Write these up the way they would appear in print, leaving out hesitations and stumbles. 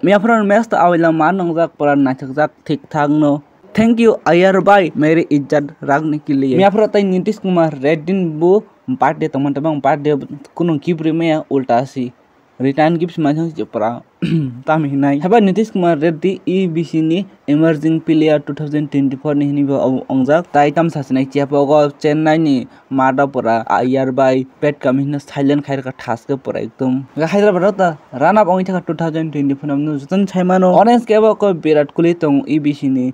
मियाफ्रान match तो आवेला मान नंगजाक पर नाचकजाक ठीक ठाक नो। थैंक यू अयर भाई मेरी इज्जत रखने के लिए। मियाफ्रा तई नीतीश कुमार रेड दिन बो पार्टी तमन तबंग पार्टी कुनो गिफ्ट में उल्टा सी रिटर्न गिफ्ट माजों जपरा ताम हिनाय हबा नीतीश कुमार रेड्डी EBC नि इमर्जिंग प्लेयर 2024 नि हिनि अंगजाक ताई ताम सासनाय चेपगो चेन्नई नि मादापरा आयर बाय पेट कमिन साइलेंट खायर का थासके पर एकदम हैदराबाद ता रन अप अंगि थाका 2024 नु जतन छैमानो ऑरेंज केबो को विराट कोहली तं EBC नि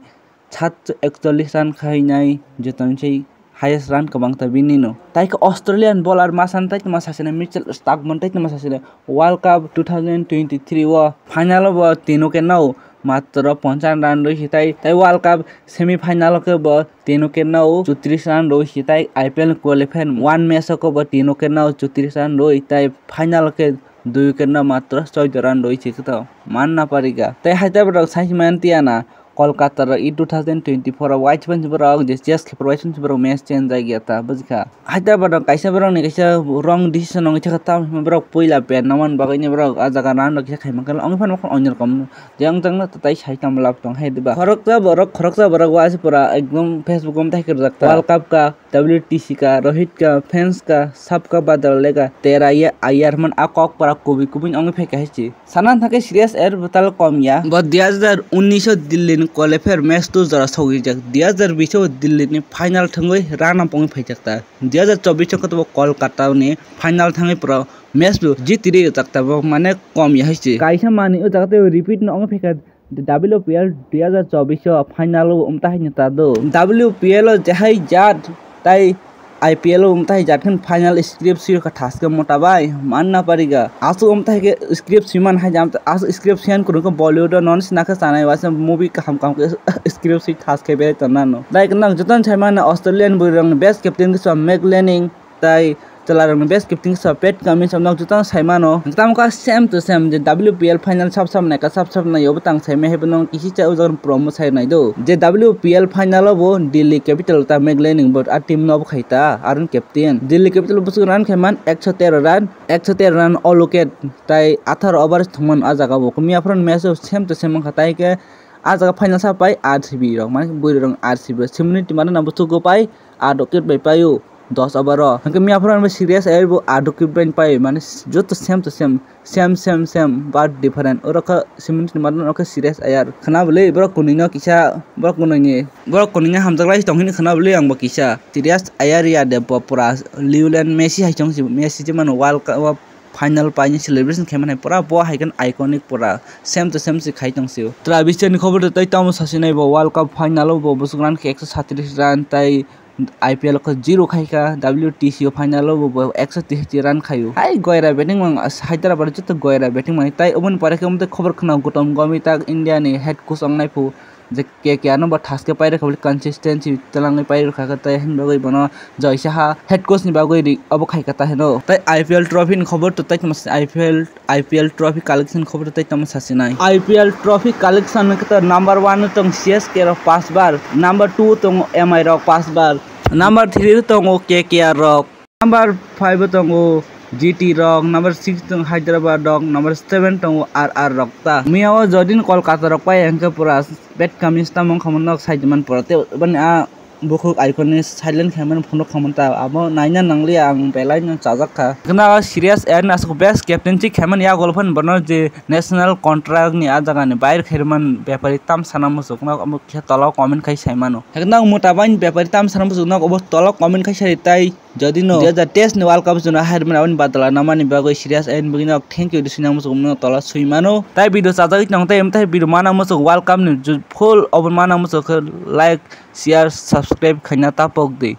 41 रन खाइनाय जतन छै हाईएस्ट रन कबांगता बिनिनो ताइक ऑस्ट्रेलियन बॉलर मासान ताइक मासासिना मिचेल स्टार्क मनताइक मासासिना वर्ल्ड कप 2023 व फाइनल व तीनों के नौ मात्र 55 रन रही ताई वर्ल्ड कप सेमीफाइनल के ब तीनों के नौ 34 रन रही ताई IPL क्वालिफायर 1 मैच को ब तीनों के नौ 34 रन रही ताई फाइनल के 2 के नौ मात्र 14 रन रही छ त मानना पड़ेगा ताई हैदराबाद साइज मानतियाना कोलकाता र 2024 वाइट पंच बरक जेस खेपर वाइट पंच बरक मैच चेंज आ गया था बजका हैदराबाद कैसे बरक ने कैसे रंग डिसीजन अंग छकता बरक पहिला पेन नमन बगैने बरक आजागा रान रखि खाइमकल अंग फन अन्यर कम जंग जंग तै साइतम लाप तंग हैदबा खरकता बरक वास पूरा एकदम फेसबुक में तक रखता वर्ल्ड कप का WTC का रोहित का फैंस का सबका बदल लेगा तेरा ये आयर मन आकक पर कोबी कुबिन अंग फेक है सनान थके सीरियस एर बतल कम या 2019 दिल्ली क्वालिफायर मैच तो जरा सौगी जक 2020 दिल्ली ने फाइनल थंगै राना पंग फैजकता 2024 को तो कोलकाता ने फाइनल थंगै पर मैच जीत रे तकता माने कम या है काइसा माने ओ जगते रिपीट न अंग फेका WPL 2024 फाइनल उमता है नेता दो WPL जहाय जात ताई IPL उमता है जातन फाइनल स्क्रिप्ट सिर का ठास के मोटा भाई मानना पड़ेगा आसु उमता है के स्क्रिप्ट सिमन है जाम आसु स्क्रिप्ट सियन को बॉलीवुड नॉन सिनाका सानाय वासे मूवी का हम के स्क्रिप्ट सि ठास के बे तना नो लाइक न जतन छैमान ऑस्ट्रेलियन बुरंग बेस्ट कैप्टन के मैगलेनिंग ताई चलारंग बेस्ट कैप्टन के पेट कमिन सब जतन छैमानो जतन का सेम टू सेम जे WPL फाइनल सब ने का सब न यो बतंग छैमे हेबन किसी चा उजर प्रोमो छै नै दो जे WPL फाइनल वो दिल्ली कैपिटल ता मैगलेनिंग बट आ टीम न खैता आरन कैप्टन दिल्ली कैपिटल बसु रन खैमान 113 रन ऑल विकेट ताई 18 ओवर थमन आ जगह वो मिया फ्रन मैच सेम टू सेम खताई के आ जगह फाइनल सा पाई RCB रंग माने बुरी रंग RCB सिमनि टीम न बसु गो पाई आ विकेट बाई पायो 10 ओवर हंके मिया फ्रन में सीरियस है वो आ विकेट बाई पाई माने जो तो same to same but different और का सिमनि टीम न का सीरियस यार खना बोले बरो कुनिना किसा बरो कुनिना हम जगलाई तंगिन खना बोले आंबो किसा सीरियस यार या दे पूरा लियोनेल मेसी हाइचों मेसी जे मन वर्ल्ड कप फाइनल पाइने सेलिब्रेशन खेमने पूरा बो हाइगन आइकॉनिक पूरा सेम टू सेम से खाइतंसियो ट्राविस नि खबर तै ताम सासिनाय बो वर्ल्ड कप फाइनल बो बसुरान के 137 रन तै IPL को 0 खाइका WTC फाइनल बो 133 रन खायो हाय गयरा बैटिंग मंग हैदराबाद जत गयरा बैटिंग मंग तै ओबन पारे के खबर खना गुतम गमी तक इंडिया नि हेड कोच अंगनाय फु जे के न ठास के पाइरे खबल कंसिस्टेंसी तलांगै पाइरे खाका तै हन बगै बन जयसा हेड कोच नि बागै अब खाइका ता हेनो तै IPL ट्रॉफी नि खबर त तै मस IPL ट्रॉफी कलेक्शन खबर तै तम सासिनाय IPL ट्रॉफी कलेक्शन में त नंबर 1 तंग CSK रो 5 बार नंबर 2 तंग MI रो 5 बार नंबर 3 तंग KKR रो नंबर 5 तंग GT रॉक नंबर 6 तंग हैदराबाद रॉक नंबर 7 तंग RR रॉक ता मियाव जदिन कोलकाता रॉक पाय अंक पूरा बेट कमिस्ता मंग खमनक साइडमन परते बन आ बुखु आइकॉनिक साइलेंट खेमन फनो खमनता अब नाइना नंगली आं बेलाय न चाजका गना सीरियस एरन आसको बेस्ट कैप्टनसी खेमन या गोलफन बन जे नेशनल कॉन्ट्रैक्ट नि आ जगह नि बाहिर खेरमन व्यापारी ताम सानाम सुकना अब खे तल कमेन्ट खाइ साइमानो हेगना मोटाबाइन व्यापारी ताम सानाम सुकना अब तल कमेन्ट खाइ साइ ताई जदि नो 2023 नि वर्ल्ड कप जुना हारमन आवन बादला नामानि बागै सीरियस एन बगिना थैंक यू दिसिना मुसुकनो तल सुइमानो ताई भिडियो चाजै नंगता एमथाय भिडियो माना मुसुक वर्ल्ड कप नि फुल अब माना मुसुक लाइक शेयर सब्सक्राइब खैना तापक दे।